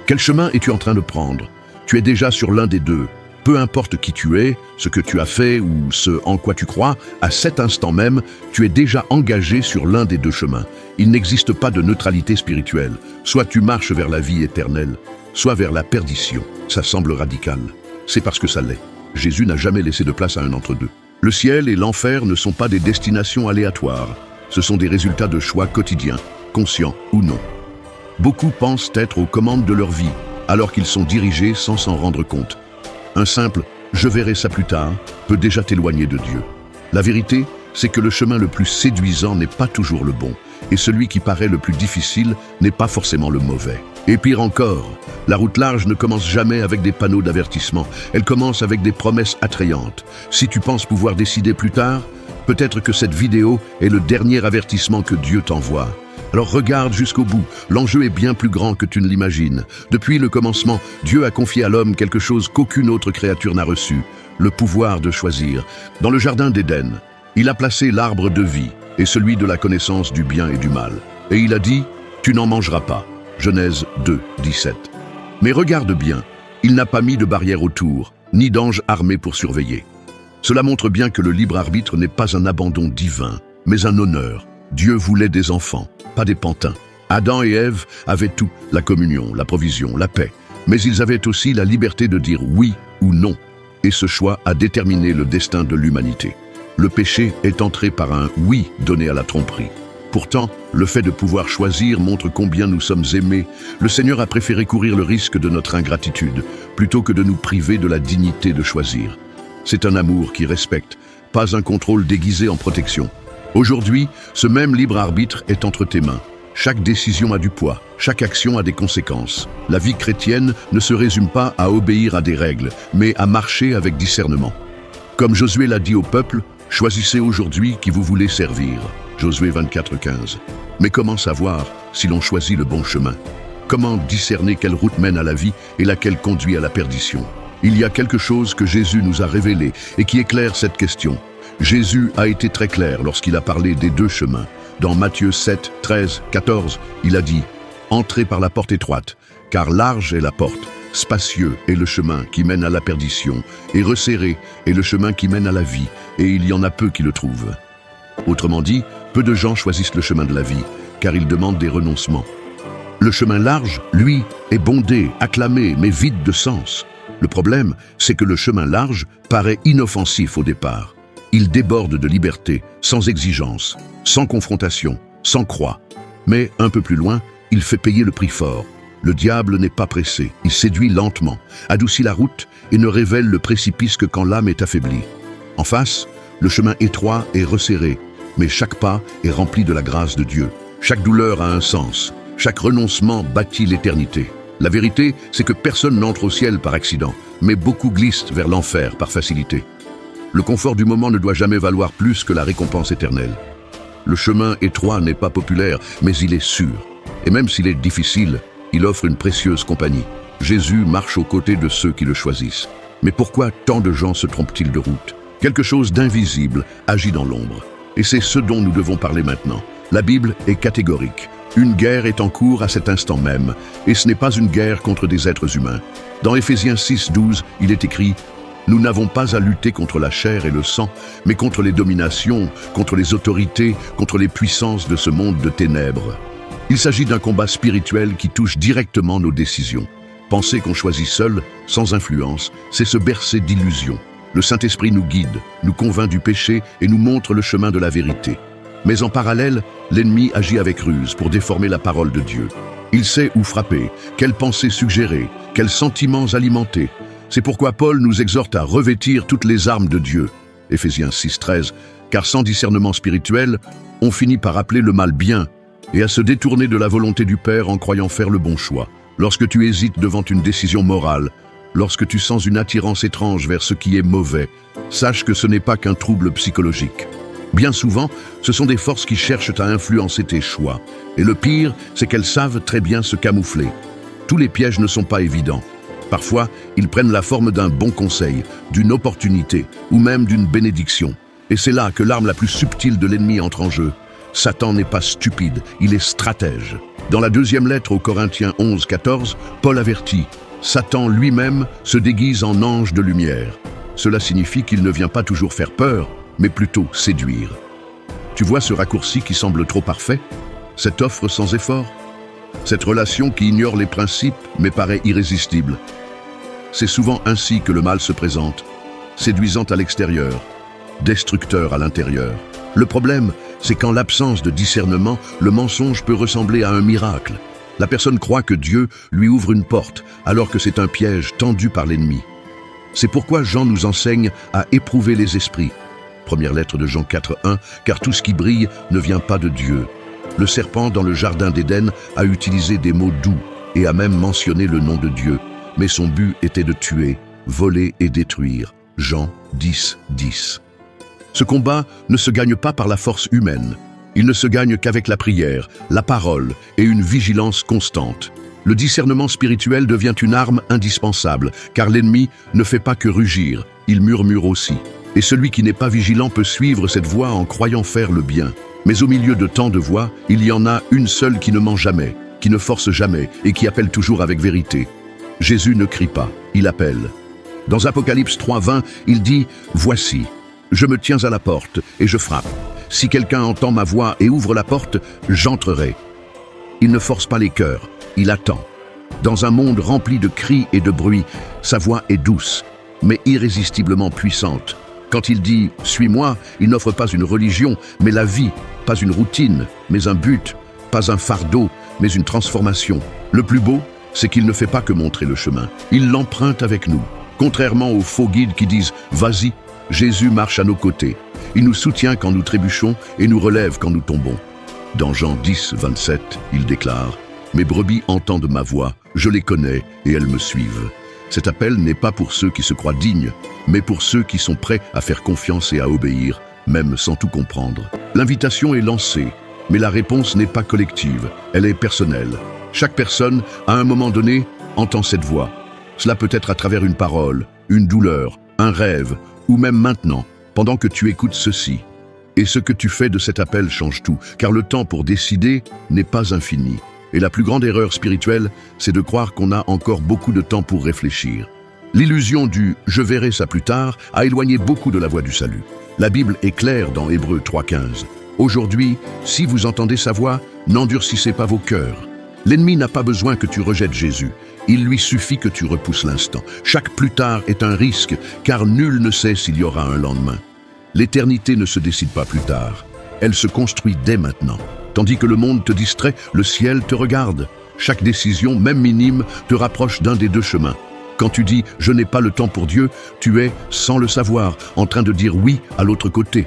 Quel chemin es-tu en train de prendre? Tu es déjà sur l'un des deux. Peu importe qui tu es, ce que tu as fait ou ce en quoi tu crois, à cet instant même, tu es déjà engagé sur l'un des deux chemins. Il n'existe pas de neutralité spirituelle. Soit tu marches vers la vie éternelle, soit vers la perdition. Ça semble radical. C'est parce que ça l'est. Jésus n'a jamais laissé de place à un entre-deux. Le ciel et l'enfer ne sont pas des destinations aléatoires. Ce sont des résultats de choix quotidiens, conscients ou non. Beaucoup pensent être aux commandes de leur vie, alors qu'ils sont dirigés sans s'en rendre compte. Un simple « je verrai ça plus tard » peut déjà t'éloigner de Dieu. La vérité, c'est que le chemin le plus séduisant n'est pas toujours le bon, et celui qui paraît le plus difficile n'est pas forcément le mauvais. Et pire encore, la route large ne commence jamais avec des panneaux d'avertissement, elle commence avec des promesses attrayantes. Si tu penses pouvoir décider plus tard, peut-être que cette vidéo est le dernier avertissement que Dieu t'envoie. Alors regarde jusqu'au bout, l'enjeu est bien plus grand que tu ne l'imagines. Depuis le commencement, Dieu a confié à l'homme quelque chose qu'aucune autre créature n'a reçu, le pouvoir de choisir. Dans le jardin d'Éden, il a placé l'arbre de vie et celui de la connaissance du bien et du mal. Et il a dit, tu n'en mangeras pas. Genèse 2, 17. Mais regarde bien, il n'a pas mis de barrière autour, ni d'ange armé pour surveiller. Cela montre bien que le libre arbitre n'est pas un abandon divin, mais un honneur. Dieu voulait des enfants, pas des pantins. Adam et Ève avaient tout, la communion, la provision, la paix. Mais ils avaient aussi la liberté de dire oui ou non. Et ce choix a déterminé le destin de l'humanité. Le péché est entré par un oui donné à la tromperie. Pourtant, le fait de pouvoir choisir montre combien nous sommes aimés. Le Seigneur a préféré courir le risque de notre ingratitude, plutôt que de nous priver de la dignité de choisir. C'est un amour qui respecte, pas un contrôle déguisé en protection. Aujourd'hui, ce même libre arbitre est entre tes mains. Chaque décision a du poids, chaque action a des conséquences. La vie chrétienne ne se résume pas à obéir à des règles, mais à marcher avec discernement. Comme Josué l'a dit au peuple, choisissez aujourd'hui qui vous voulez servir. Josué 24, 15. Mais comment savoir si l'on choisit le bon chemin? Comment discerner quelle route mène à la vie et laquelle conduit à la perdition? Il y a quelque chose que Jésus nous a révélé et qui éclaire cette question. Jésus a été très clair lorsqu'il a parlé des deux chemins. Dans Matthieu 7, 13, 14, il a dit « Entrez par la porte étroite, car large est la porte, spacieux est le chemin qui mène à la perdition, et resserré est le chemin qui mène à la vie, et il y en a peu qui le trouvent. » Autrement dit, peu de gens choisissent le chemin de la vie, car il demande des renoncements. Le chemin large, lui, est bondé, acclamé, mais vide de sens. Le problème, c'est que le chemin large paraît inoffensif au départ. Il déborde de liberté, sans exigence, sans confrontation, sans croix. Mais un peu plus loin, il fait payer le prix fort. Le diable n'est pas pressé, il séduit lentement, adoucit la route et ne révèle le précipice que quand l'âme est affaiblie. En face, le chemin étroit est resserré, mais chaque pas est rempli de la grâce de Dieu. Chaque douleur a un sens, chaque renoncement bâtit l'éternité. La vérité, c'est que personne n'entre au ciel par accident, mais beaucoup glissent vers l'enfer par facilité. Le confort du moment ne doit jamais valoir plus que la récompense éternelle. Le chemin étroit n'est pas populaire, mais il est sûr. Et même s'il est difficile, il offre une précieuse compagnie. Jésus marche aux côtés de ceux qui le choisissent. Mais pourquoi tant de gens se trompent-ils de route? Quelque chose d'invisible agit dans l'ombre. Et c'est ce dont nous devons parler maintenant. La Bible est catégorique. Une guerre est en cours à cet instant même, et ce n'est pas une guerre contre des êtres humains. Dans Éphésiens 6, 12, il est écrit « Nous n'avons pas à lutter contre la chair et le sang, mais contre les dominations, contre les autorités, contre les puissances de ce monde de ténèbres. » Il s'agit d'un combat spirituel qui touche directement nos décisions. Penser qu'on choisit seul, sans influence, c'est se bercer d'illusions. Le Saint-Esprit nous guide, nous convainc du péché et nous montre le chemin de la vérité. Mais en parallèle, l'ennemi agit avec ruse pour déformer la parole de Dieu. Il sait où frapper, quelles pensées suggérer, quels sentiments alimenter. C'est pourquoi Paul nous exhorte à revêtir toutes les armes de Dieu. Éphésiens 6, 13. Car sans discernement spirituel, on finit par appeler le mal bien et à se détourner de la volonté du Père en croyant faire le bon choix. Lorsque tu hésites devant une décision morale, lorsque tu sens une attirance étrange vers ce qui est mauvais, sache que ce n'est pas qu'un trouble psychologique. Bien souvent, ce sont des forces qui cherchent à influencer tes choix. Et le pire, c'est qu'elles savent très bien se camoufler. Tous les pièges ne sont pas évidents. Parfois, ils prennent la forme d'un bon conseil, d'une opportunité ou même d'une bénédiction. Et c'est là que l'arme la plus subtile de l'ennemi entre en jeu. Satan n'est pas stupide, il est stratège. Dans la deuxième lettre aux Corinthiens 11, 14, Paul avertit « Satan lui-même se déguise en ange de lumière ». Cela signifie qu'il ne vient pas toujours faire peur, mais plutôt séduire. Tu vois ce raccourci qui semble trop parfait? Cette offre sans effort? Cette relation qui ignore les principes mais paraît irrésistible? C'est souvent ainsi que le mal se présente, séduisant à l'extérieur, destructeur à l'intérieur. Le problème, c'est qu'en l'absence de discernement, le mensonge peut ressembler à un miracle. La personne croit que Dieu lui ouvre une porte, alors que c'est un piège tendu par l'ennemi. C'est pourquoi Jean nous enseigne à éprouver les esprits. Première lettre de Jean 4:1, car tout ce qui brille ne vient pas de Dieu. Le serpent dans le jardin d'Éden a utilisé des mots doux et a même mentionné le nom de Dieu, mais son but était de tuer, voler et détruire. Jean 10, 10. Ce combat ne se gagne pas par la force humaine. Il ne se gagne qu'avec la prière, la parole et une vigilance constante. Le discernement spirituel devient une arme indispensable, car l'ennemi ne fait pas que rugir, il murmure aussi. Et celui qui n'est pas vigilant peut suivre cette voie en croyant faire le bien. Mais au milieu de tant de voix, il y en a une seule qui ne ment jamais, qui ne force jamais et qui appelle toujours avec vérité. Jésus ne crie pas, il appelle. Dans Apocalypse 3:20, il dit « Voici, je me tiens à la porte et je frappe. Si quelqu'un entend ma voix et ouvre la porte, j'entrerai. » Il ne force pas les cœurs, il attend. Dans un monde rempli de cris et de bruit, sa voix est douce, mais irrésistiblement puissante. Quand il dit « Suis-moi », il n'offre pas une religion, mais la vie, pas une routine, mais un but, pas un fardeau, mais une transformation. Le plus beau, c'est qu'il ne fait pas que montrer le chemin, il l'emprunte avec nous. Contrairement aux faux guides qui disent « Vas-y », Jésus marche à nos côtés. Il nous soutient quand nous trébuchons et nous relève quand nous tombons. Dans Jean 10, 27, il déclare « Mes brebis entendent ma voix, je les connais et elles me suivent ». Cet appel n'est pas pour ceux qui se croient dignes, mais pour ceux qui sont prêts à faire confiance et à obéir, même sans tout comprendre. L'invitation est lancée, mais la réponse n'est pas collective, elle est personnelle. Chaque personne, à un moment donné, entend cette voix. Cela peut être à travers une parole, une douleur, un rêve, ou même maintenant, pendant que tu écoutes ceci. Et ce que tu fais de cet appel change tout, car le temps pour décider n'est pas infini. Et la plus grande erreur spirituelle, c'est de croire qu'on a encore beaucoup de temps pour réfléchir. L'illusion du « je verrai ça plus tard » a éloigné beaucoup de la voie du salut. La Bible est claire dans Hébreux 3:15. Aujourd'hui, si vous entendez sa voix, n'endurcissez pas vos cœurs. L'ennemi n'a pas besoin que tu rejettes Jésus. Il lui suffit que tu repousses l'instant. Chaque plus tard est un risque, car nul ne sait s'il y aura un lendemain. L'éternité ne se décide pas plus tard. Elle se construit dès maintenant. Tandis que le monde te distrait, le ciel te regarde. Chaque décision, même minime, te rapproche d'un des deux chemins. Quand tu dis « je n'ai pas le temps pour Dieu », tu es, sans le savoir, en train de dire oui à l'autre côté.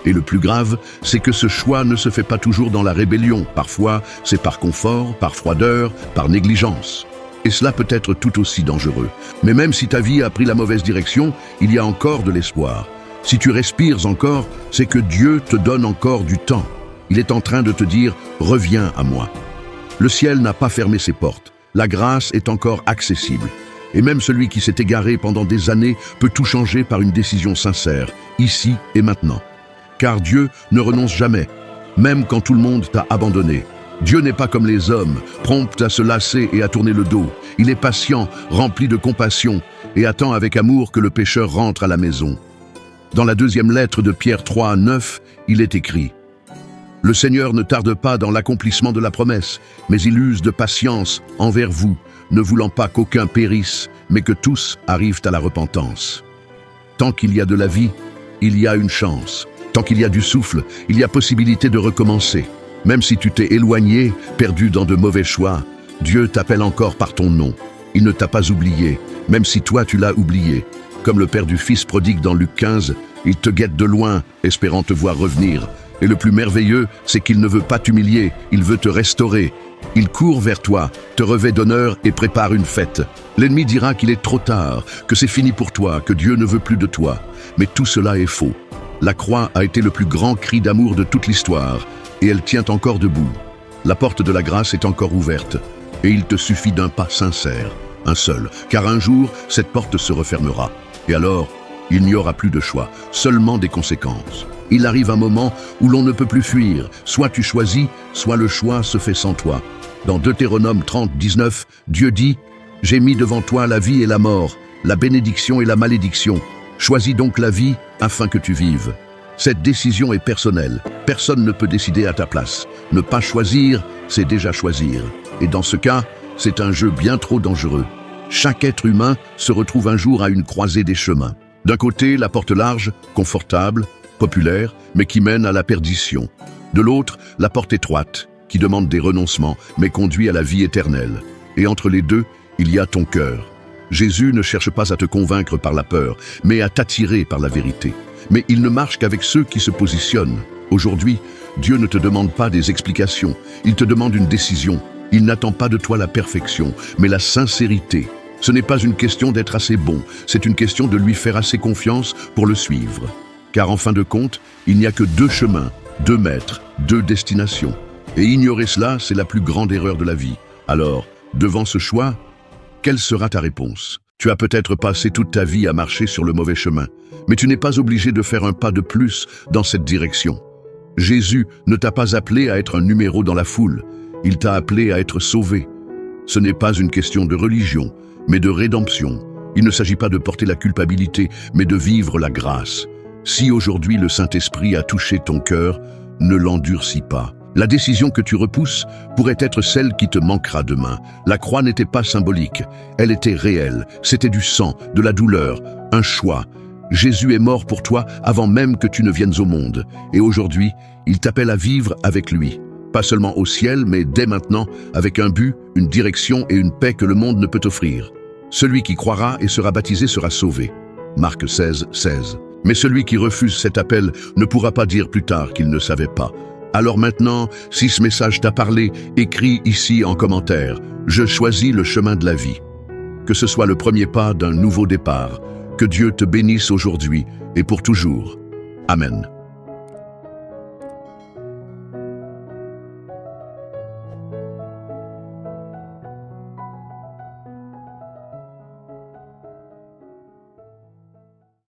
Et le plus grave, c'est que ce choix ne se fait pas toujours dans la rébellion. Parfois, c'est par confort, par froideur, par négligence. Et cela peut être tout aussi dangereux. Mais même si ta vie a pris la mauvaise direction, il y a encore de l'espoir. Si tu respires encore, c'est que Dieu te donne encore du temps. Il est en train de te dire « Reviens à moi ». Le ciel n'a pas fermé ses portes. La grâce est encore accessible. Et même celui qui s'est égaré pendant des années peut tout changer par une décision sincère, ici et maintenant. Car Dieu ne renonce jamais, même quand tout le monde t'a abandonné. Dieu n'est pas comme les hommes, prompt à se lasser et à tourner le dos. Il est patient, rempli de compassion, et attend avec amour que le pécheur rentre à la maison. Dans la deuxième lettre de Pierre 3:9, il est écrit « Le Seigneur ne tarde pas dans l'accomplissement de la promesse, mais il use de patience envers vous, ne voulant pas qu'aucun périsse, mais que tous arrivent à la repentance. » Tant qu'il y a de la vie, il y a une chance. Tant qu'il y a du souffle, il y a possibilité de recommencer. Même si tu t'es éloigné, perdu dans de mauvais choix, Dieu t'appelle encore par ton nom. Il ne t'a pas oublié, même si toi tu l'as oublié. Comme le père du fils prodigue dans Luc 15, il te guette de loin, espérant te voir revenir. Et le plus merveilleux, c'est qu'il ne veut pas t'humilier, il veut te restaurer. Il court vers toi, te revêt d'honneur et prépare une fête. L'ennemi dira qu'il est trop tard, que c'est fini pour toi, que Dieu ne veut plus de toi. Mais tout cela est faux. La croix a été le plus grand cri d'amour de toute l'histoire, et elle tient encore debout. La porte de la grâce est encore ouverte, et il te suffit d'un pas sincère, un seul, car un jour, cette porte se refermera. Et alors, il n'y aura plus de choix, seulement des conséquences. Il arrive un moment où l'on ne peut plus fuir. Soit tu choisis, soit le choix se fait sans toi. Dans Deutéronome 30, 19, Dieu dit « J'ai mis devant toi la vie et la mort, la bénédiction et la malédiction. Choisis donc la vie afin que tu vives. » Cette décision est personnelle. Personne ne peut décider à ta place. Ne pas choisir, c'est déjà choisir. Et dans ce cas, c'est un jeu bien trop dangereux. Chaque être humain se retrouve un jour à une croisée des chemins. D'un côté, la porte large, confortable, populaire, mais qui mène à la perdition. De l'autre, la porte étroite, qui demande des renoncements, mais conduit à la vie éternelle. Et entre les deux, il y a ton cœur. Jésus ne cherche pas à te convaincre par la peur, mais à t'attirer par la vérité. Mais il ne marche qu'avec ceux qui se positionnent. Aujourd'hui, Dieu ne te demande pas des explications, il te demande une décision. Il n'attend pas de toi la perfection, mais la sincérité. Ce n'est pas une question d'être assez bon, c'est une question de lui faire assez confiance pour le suivre. Car en fin de compte, il n'y a que 2 chemins, 2 maîtres, 2 destinations. Et ignorer cela, c'est la plus grande erreur de la vie. Alors, devant ce choix, quelle sera ta réponse? Tu as peut-être passé toute ta vie à marcher sur le mauvais chemin, mais tu n'es pas obligé de faire un pas de plus dans cette direction. Jésus ne t'a pas appelé à être un numéro dans la foule, il t'a appelé à être sauvé. Ce n'est pas une question de religion, mais de rédemption. Il ne s'agit pas de porter la culpabilité, mais de vivre la grâce. Si aujourd'hui le Saint-Esprit a touché ton cœur, ne l'endurcis pas. La décision que tu repousses pourrait être celle qui te manquera demain. La croix n'était pas symbolique, elle était réelle. C'était du sang, de la douleur, un choix. Jésus est mort pour toi avant même que tu ne viennes au monde. Et aujourd'hui, il t'appelle à vivre avec lui. Pas seulement au ciel, mais dès maintenant, avec un but, une direction et une paix que le monde ne peut offrir. Celui qui croira et sera baptisé sera sauvé. Marc 16, 16. Mais celui qui refuse cet appel ne pourra pas dire plus tard qu'il ne savait pas. Alors maintenant, si ce message t'a parlé, écris ici en commentaire « Je choisis le chemin de la vie ». Que ce soit le premier pas d'un nouveau départ. Que Dieu te bénisse aujourd'hui et pour toujours. Amen.